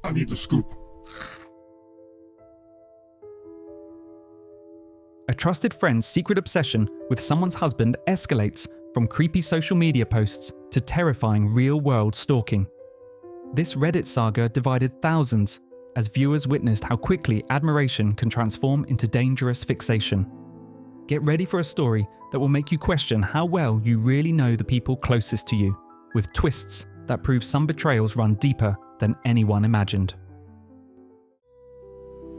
I need the scoop. A trusted friend's secret obsession with someone's husband escalates from creepy social media posts to terrifying real-world stalking. This Reddit saga divided thousands as viewers witnessed how quickly admiration can transform into dangerous fixation. Get ready for a story that will make you question how well you really know the people closest to you, with twists that prove some betrayals run deeper than anyone imagined.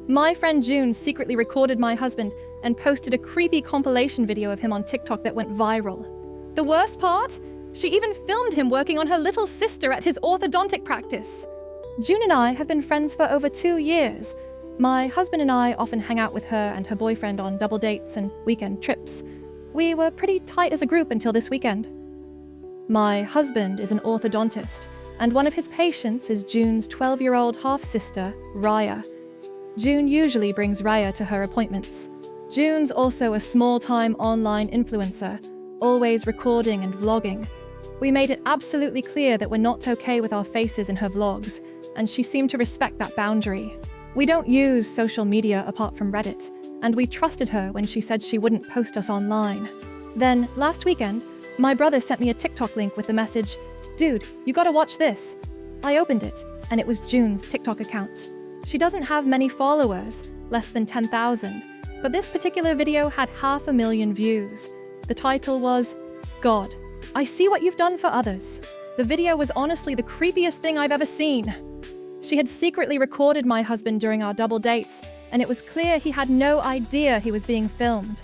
My friend June secretly recorded my husband and posted a creepy compilation video of him on TikTok that went viral. The worst part? She even filmed him working on her little sister at his orthodontic practice. June and I have been friends for over 2 years. My husband and I often hang out with her and her boyfriend on double dates and weekend trips. We were pretty tight as a group until this weekend. My husband is an orthodontist, and one of his patients is June's 12-year-old half-sister, Raya. June usually brings Raya to her appointments. June's also a small-time online influencer, always recording and vlogging. We made it absolutely clear that we're not okay with our faces in her vlogs, and she seemed to respect that boundary. We don't use social media apart from Reddit, and we trusted her when she said she wouldn't post us online. Then, last weekend, my brother sent me a TikTok link with the message, "Dude, you gotta watch this." I opened it, and it was June's TikTok account. She doesn't have many followers, less than 10,000, but this particular video had 500,000 views. The title was, "God, I see what you've done for others." The video was honestly the creepiest thing I've ever seen. She had secretly recorded my husband during our double dates, and it was clear he had no idea he was being filmed.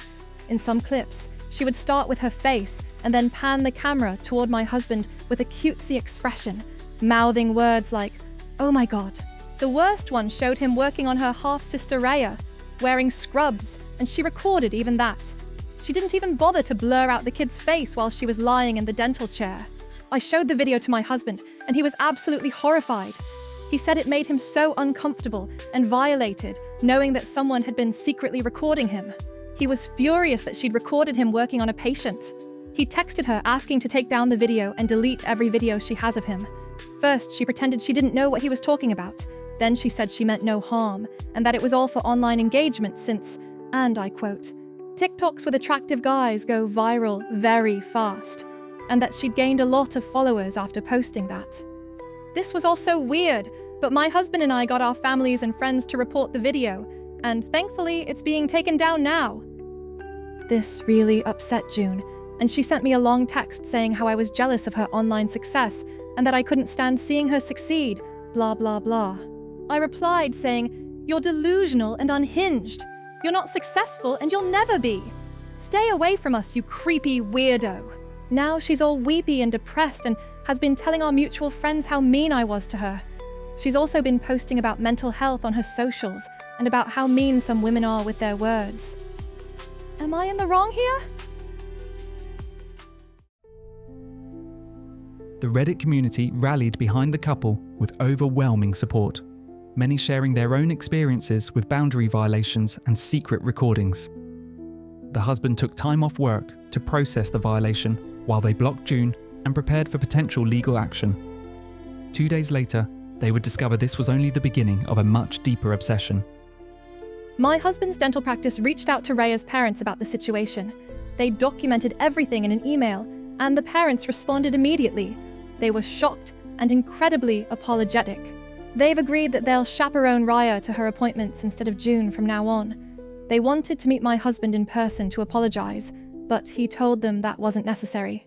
In some clips, she would start with her face and then pan the camera toward my husband with a cutesy expression, mouthing words like, "Oh my God." The worst one showed him working on her half-sister Raya, wearing scrubs, and she recorded even that. She didn't even bother to blur out the kid's face while she was lying in the dental chair. I showed the video to my husband, and he was absolutely horrified. He said it made him so uncomfortable and violated, knowing that someone had been secretly recording him. He was furious that she'd recorded him working on a patient. He texted her asking to take down the video and delete every video she has of him. First, she pretended she didn't know what he was talking about. Then she said she meant no harm, and that it was all for online engagement since, and I quote, "TikToks with attractive guys go viral very fast," and that she'd gained a lot of followers after posting that. This was all so weird, but my husband and I got our families and friends to report the video, and thankfully it's being taken down now. This really upset June, and she sent me a long text saying how I was jealous of her online success and that I couldn't stand seeing her succeed, blah blah blah. I replied saying, "You're delusional and unhinged. You're not successful and you'll never be. Stay away from us, you creepy weirdo." Now she's all weepy and depressed and has been telling our mutual friends how mean I was to her. She's also been posting about mental health on her socials and about how mean some women are with their words. Am I in the wrong here? The Reddit community rallied behind the couple with overwhelming support, many sharing their own experiences with boundary violations and secret recordings. The husband took time off work to process the violation while they blocked June and prepared for potential legal action. 2 days later, they would discover this was only the beginning of a much deeper obsession. My husband's dental practice reached out to Raya's parents about the situation. They documented everything in an email, and the parents responded immediately. They were shocked and incredibly apologetic. They've agreed that they'll chaperone Raya to her appointments instead of June from now on. They wanted to meet my husband in person to apologize, but he told them that wasn't necessary.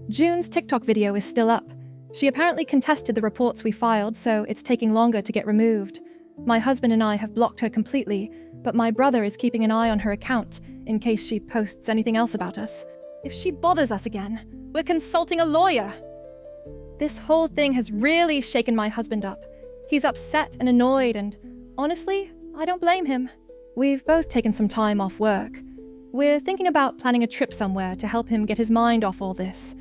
June's TikTok video is still up. She apparently contested the reports we filed, so it's taking longer to get removed. My husband and I have blocked her completely, but my brother is keeping an eye on her account in case she posts anything else about us. If she bothers us again, we're consulting a lawyer. This whole thing has really shaken my husband up. He's upset and annoyed, and honestly, I don't blame him. We've both taken some time off work. We're thinking about planning a trip somewhere to help him get his mind off all this.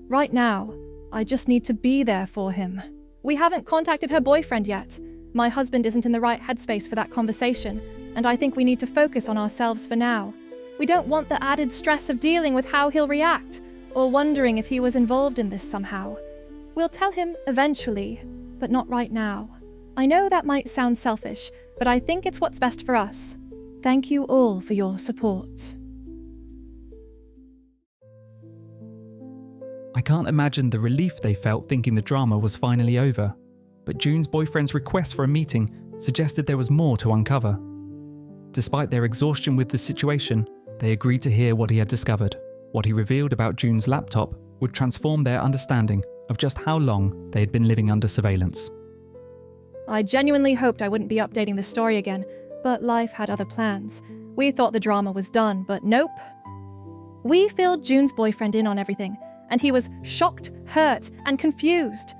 Right now, I just need to be there for him. We haven't contacted her boyfriend yet. My husband isn't in the right headspace for that conversation, and I think we need to focus on ourselves for now. We don't want the added stress of dealing with how he'll react, or wondering if he was involved in this somehow. We'll tell him eventually, but not right now. I know that might sound selfish, but I think it's what's best for us. Thank you all for your support. I can't imagine the relief they felt thinking the drama was finally over, but June's boyfriend's request for a meeting suggested there was more to uncover. Despite their exhaustion with the situation, they agreed to hear what he had discovered. What he revealed about June's laptop would transform their understanding of just how long they had been living under surveillance. I genuinely hoped I wouldn't be updating the story again, but life had other plans. We thought the drama was done, but nope. We filled June's boyfriend in on everything, and he was shocked, hurt, and confused.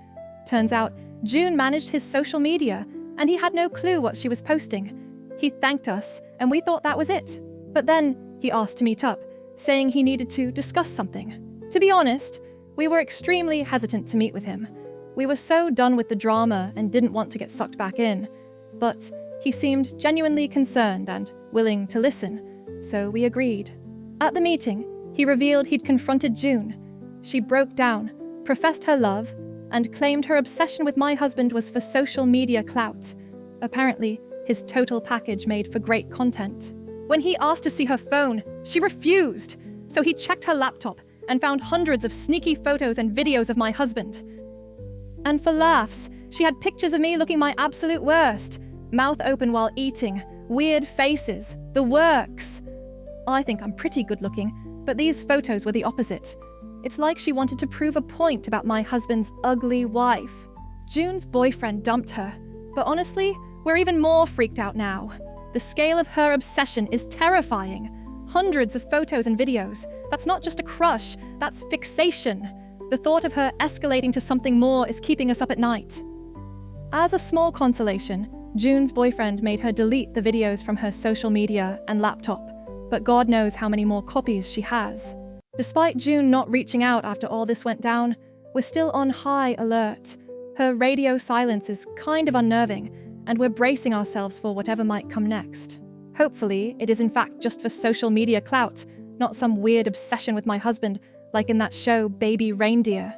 Turns out, June managed his social media, and he had no clue what she was posting. He thanked us, and we thought that was it. But then, he asked to meet up, saying he needed to discuss something. To be honest, we were extremely hesitant to meet with him. We were so done with the drama and didn't want to get sucked back in. But he seemed genuinely concerned and willing to listen, so we agreed. At the meeting, he revealed he'd confronted June. She broke down, professed her love, and claimed her obsession with my husband was for social media clout. Apparently, his total package made for great content. When he asked to see her phone, she refused. So he checked her laptop and found hundreds of sneaky photos and videos of my husband. And for laughs, she had pictures of me looking my absolute worst. Mouth open while eating, weird faces, the works. I think I'm pretty good looking, but these photos were the opposite. It's like she wanted to prove a point about my husband's ugly wife. June's boyfriend dumped her, but honestly, we're even more freaked out now. The scale of her obsession is terrifying. Hundreds of photos and videos. That's not just a crush, that's fixation. The thought of her escalating to something more is keeping us up at night. As a small consolation, June's boyfriend made her delete the videos from her social media and laptop, but God knows how many more copies she has. Despite June not reaching out after all this went down, we're still on high alert. Her radio silence is kind of unnerving, and we're bracing ourselves for whatever might come next. Hopefully, it is in fact just for social media clout, not some weird obsession with my husband, like in that show Baby Reindeer.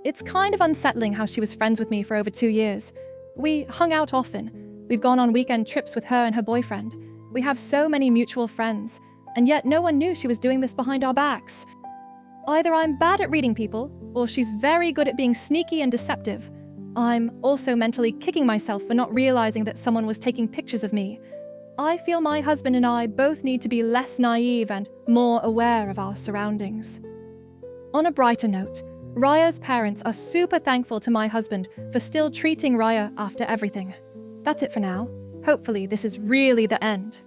It's kind of unsettling how she was friends with me for over 2 years. We hung out often. We've gone on weekend trips with her and her boyfriend. We have so many mutual friends, and yet no one knew she was doing this behind our backs. Either I'm bad at reading people, or she's very good at being sneaky and deceptive. I'm also mentally kicking myself for not realizing that someone was taking pictures of me. I feel my husband and I both need to be less naive and more aware of our surroundings. On a brighter note, Raya's parents are super thankful to my husband for still treating Raya after everything. That's it for now. Hopefully this is really the end.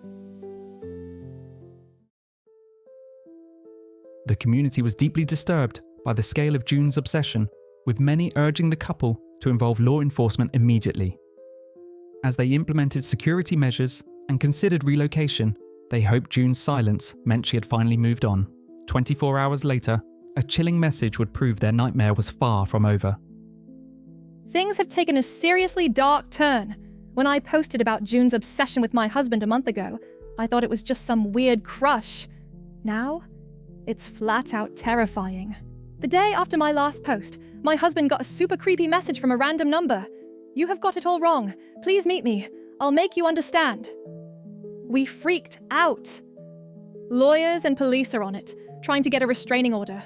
The community was deeply disturbed by the scale of June's obsession, with many urging the couple to involve law enforcement immediately. As they implemented security measures and considered relocation, they hoped June's silence meant she had finally moved on. 24 hours later, a chilling message would prove their nightmare was far from over. Things have taken a seriously dark turn. When I posted about June's obsession with my husband a month ago, I thought it was just some weird crush. Now, it's flat out terrifying. The day after my last post, my husband got a super creepy message from a random number. "You have got it all wrong. Please meet me. I'll make you understand." We freaked out. Lawyers and police are on it, trying to get a restraining order.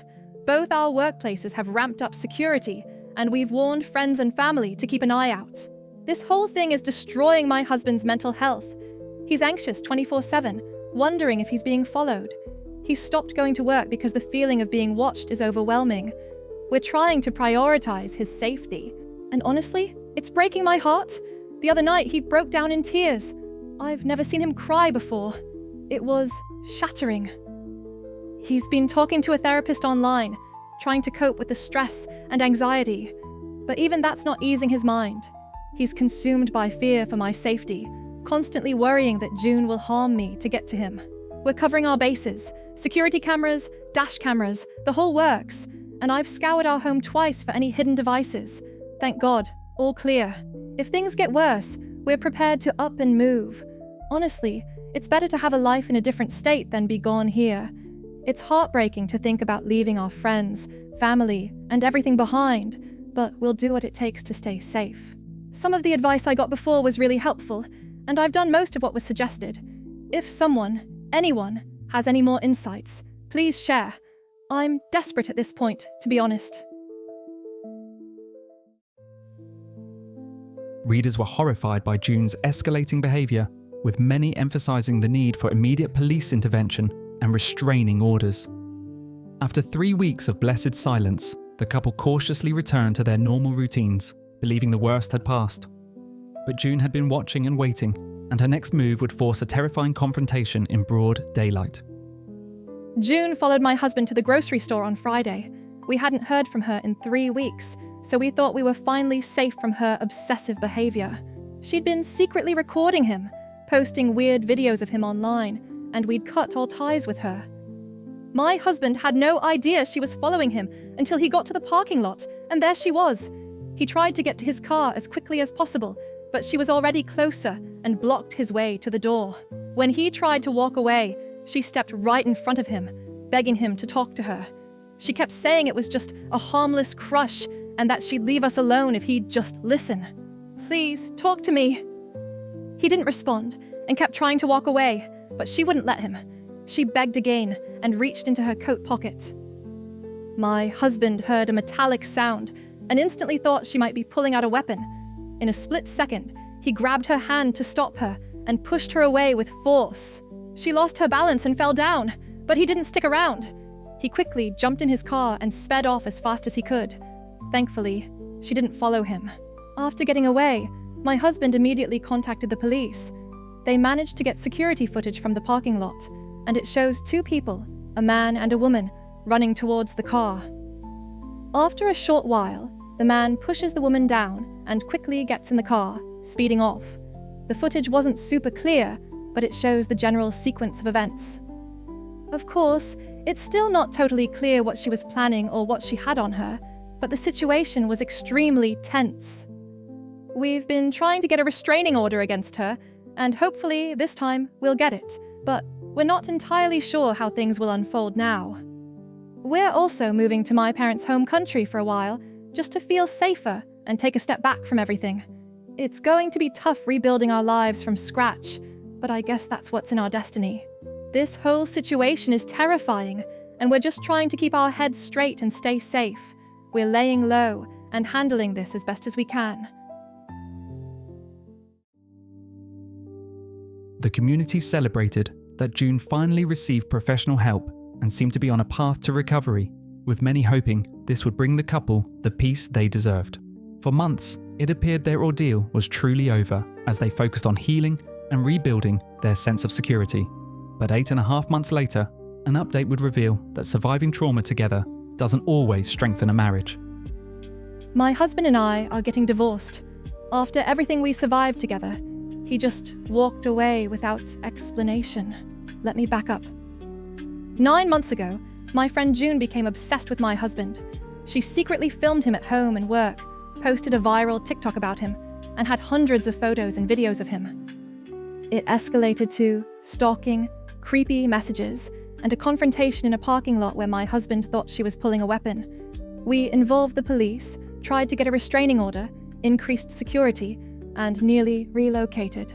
Both our workplaces have ramped up security, and we've warned friends and family to keep an eye out. This whole thing is destroying my husband's mental health. He's anxious 24/7, wondering if he's being followed. He's stopped going to work because the feeling of being watched is overwhelming. We're trying to prioritize his safety. And honestly, it's breaking my heart. The other night, he broke down in tears. I've never seen him cry before. It was shattering. He's been talking to a therapist online, trying to cope with the stress and anxiety. But even that's not easing his mind. He's consumed by fear for my safety, constantly worrying that June will harm me to get to him. We're covering our bases, security cameras, dash cameras, the whole works. And I've scoured our home twice for any hidden devices. Thank God, all clear. If things get worse, we're prepared to up and move. Honestly, it's better to have a life in a different state than be gone here. It's heartbreaking to think about leaving our friends, family, and everything behind, but we'll do what it takes to stay safe. Some of the advice I got before was really helpful, and I've done most of what was suggested. If anyone, has any more insights, please share. I'm desperate at this point, to be honest. Readers were horrified by June's escalating behaviour, with many emphasising the need for immediate police intervention and restraining orders. After 3 weeks of blessed silence, the couple cautiously returned to their normal routines, believing the worst had passed. But June had been watching and waiting, and her next move would force a terrifying confrontation in broad daylight. June followed my husband to the grocery store on Friday. We hadn't heard from her in 3 weeks, so we thought we were finally safe from her obsessive behaviour. She'd been secretly recording him, posting weird videos of him online, and we'd cut all ties with her. My husband had no idea she was following him until he got to the parking lot, and there she was. He tried to get to his car as quickly as possible, but she was already closer and blocked his way to the door. When he tried to walk away, she stepped right in front of him, begging him to talk to her. She kept saying it was just a harmless crush and that she'd leave us alone if he'd just listen. "Please, talk to me." He didn't respond and kept trying to walk away, but she wouldn't let him. She begged again and reached into her coat pocket. My husband heard a metallic sound and instantly thought she might be pulling out a weapon. In a split second, he grabbed her hand to stop her and pushed her away with force. She lost her balance and fell down, but he didn't stick around. He quickly jumped in his car and sped off as fast as he could. Thankfully, she didn't follow him. After getting away, my husband immediately contacted the police. They managed to get security footage from the parking lot, and it shows 2 people, a man and a woman, running towards the car. After a short while, the man pushes the woman down and quickly gets in the car, speeding off. The footage wasn't super clear, but it shows the general sequence of events. Of course, it's still not totally clear what she was planning or what she had on her, but the situation was extremely tense. We've been trying to get a restraining order against her, and hopefully this time we'll get it, but we're not entirely sure how things will unfold now. We're also moving to my parents' home country for a while, just to feel safer and take a step back from everything. It's going to be tough rebuilding our lives from scratch, but I guess that's what's in our destiny. This whole situation is terrifying, and we're just trying to keep our heads straight and stay safe. We're laying low and handling this as best as we can. The community celebrated that June finally received professional help and seemed to be on a path to recovery, with many hoping this would bring the couple the peace they deserved. For months, it appeared their ordeal was truly over as they focused on healing and rebuilding their sense of security. But 8.5 months later, an update would reveal that surviving trauma together doesn't always strengthen a marriage. My husband and I are getting divorced. After everything we survived together, he just walked away without explanation. Let me back up. 9 months ago, my friend June became obsessed with my husband. She secretly filmed him at home and work, posted a viral TikTok about him, and had hundreds of photos and videos of him. It escalated to stalking, creepy messages, and a confrontation in a parking lot where my husband thought she was pulling a weapon. We involved the police, tried to get a restraining order, increased security, and nearly relocated.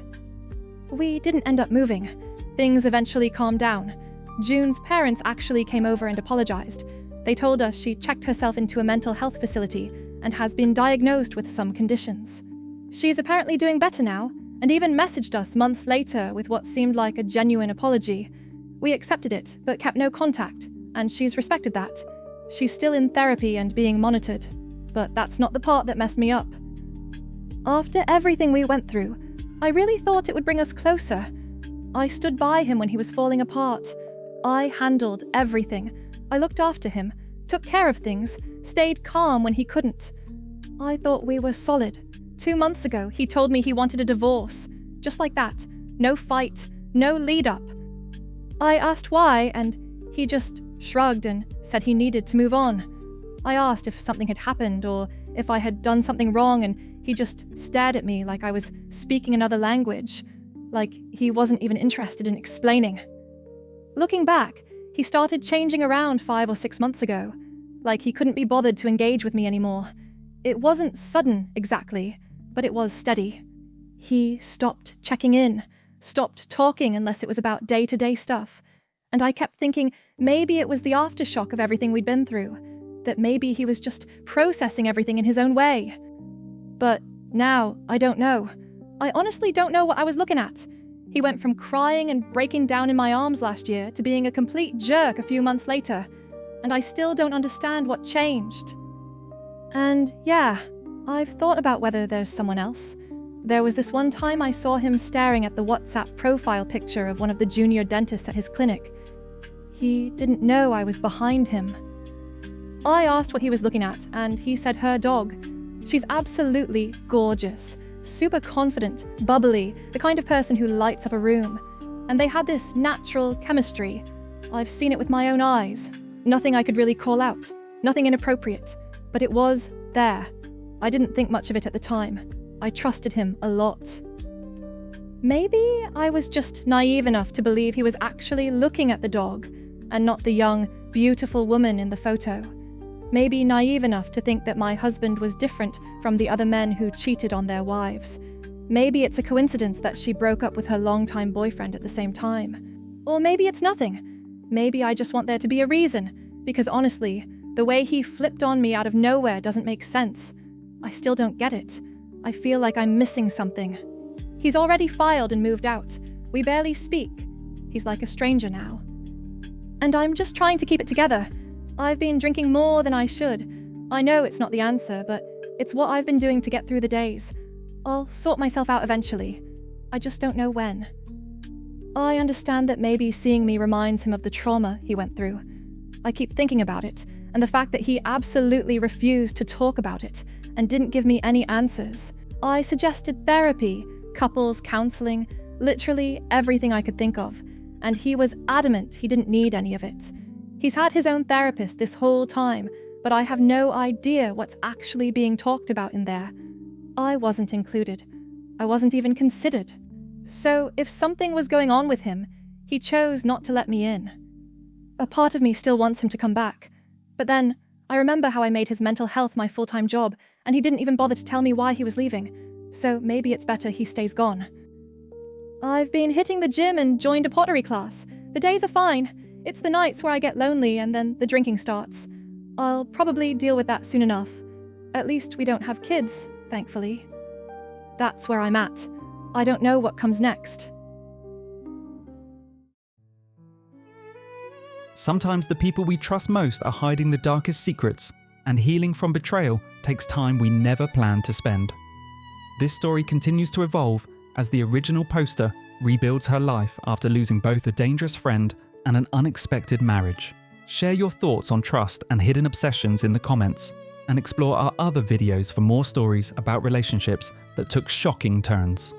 We didn't end up moving. Things eventually calmed down. June's parents actually came over and apologized. They told us she checked herself into a mental health facility and has been diagnosed with some conditions. She's apparently doing better now, and even messaged us months later with what seemed like a genuine apology. We accepted it, but kept no contact, and she's respected that. She's still in therapy and being monitored, but that's not the part that messed me up. After everything we went through, I really thought it would bring us closer. I stood by him when he was falling apart. I handled everything. I looked after him, took care of things, stayed calm when he couldn't. I thought we were solid. 2 months ago, he told me he wanted a divorce. Just like that. No fight, no lead up. I asked why, and he just shrugged and said he needed to move on. I asked if something had happened or if I had done something wrong, and he just stared at me like I was speaking another language, like he wasn't even interested in explaining. Looking back, he started changing around 5 or 6 months ago, like he couldn't be bothered to engage with me anymore. It wasn't sudden, exactly, but it was steady. He stopped checking in, stopped talking unless it was about day-to-day stuff. And I kept thinking maybe it was the aftershock of everything we'd been through, that maybe he was just processing everything in his own way. But now, I don't know. I honestly don't know what I was looking at. He went from crying and breaking down in my arms last year to being a complete jerk a few months later, and I still don't understand what changed. And yeah, I've thought about whether there's someone else. There was this one time I saw him staring at the WhatsApp profile picture of one of the junior dentists at his clinic. He didn't know I was behind him. I asked what he was looking at, and he said her dog. She's absolutely gorgeous, super confident, bubbly, the kind of person who lights up a room. And they had this natural chemistry. I've seen it with my own eyes. Nothing I could really call out, nothing inappropriate, but it was there. I didn't think much of it at the time. I trusted him a lot. Maybe I was just naive enough to believe he was actually looking at the dog and not the young, beautiful woman in the photo. Maybe naive enough to think that my husband was different from the other men who cheated on their wives. Maybe it's a coincidence that she broke up with her longtime boyfriend at the same time. Or maybe it's nothing. Maybe I just want there to be a reason, because honestly, the way he flipped on me out of nowhere doesn't make sense. I still don't get it. I feel like I'm missing something. He's already filed and moved out. We barely speak. He's like a stranger now. And I'm just trying to keep it together. I've been drinking more than I should. I know it's not the answer, but it's what I've been doing to get through the days. I'll sort myself out eventually. I just don't know when. I understand that maybe seeing me reminds him of the trauma he went through. I keep thinking about it, and the fact that he absolutely refused to talk about it and didn't give me any answers. I suggested therapy, couples counseling, literally everything I could think of, and he was adamant he didn't need any of it. He's had his own therapist this whole time, but I have no idea what's actually being talked about in there. I wasn't included. I wasn't even considered. So if something was going on with him, he chose not to let me in. A part of me still wants him to come back, but then I remember how I made his mental health my full-time job, and he didn't even bother to tell me why he was leaving, so maybe it's better he stays gone. I've been hitting the gym and joined a pottery class. The days are fine. It's the nights where I get lonely and then the drinking starts. I'll probably deal with that soon enough. At least we don't have kids, thankfully. That's where I'm at. I don't know what comes next. Sometimes the people we trust most are hiding the darkest secrets, and healing from betrayal takes time we never planned to spend. This story continues to evolve as the original poster rebuilds her life after losing both a dangerous friend and an unexpected marriage. Share your thoughts on trust and hidden obsessions in the comments, and explore our other videos for more stories about relationships that took shocking turns.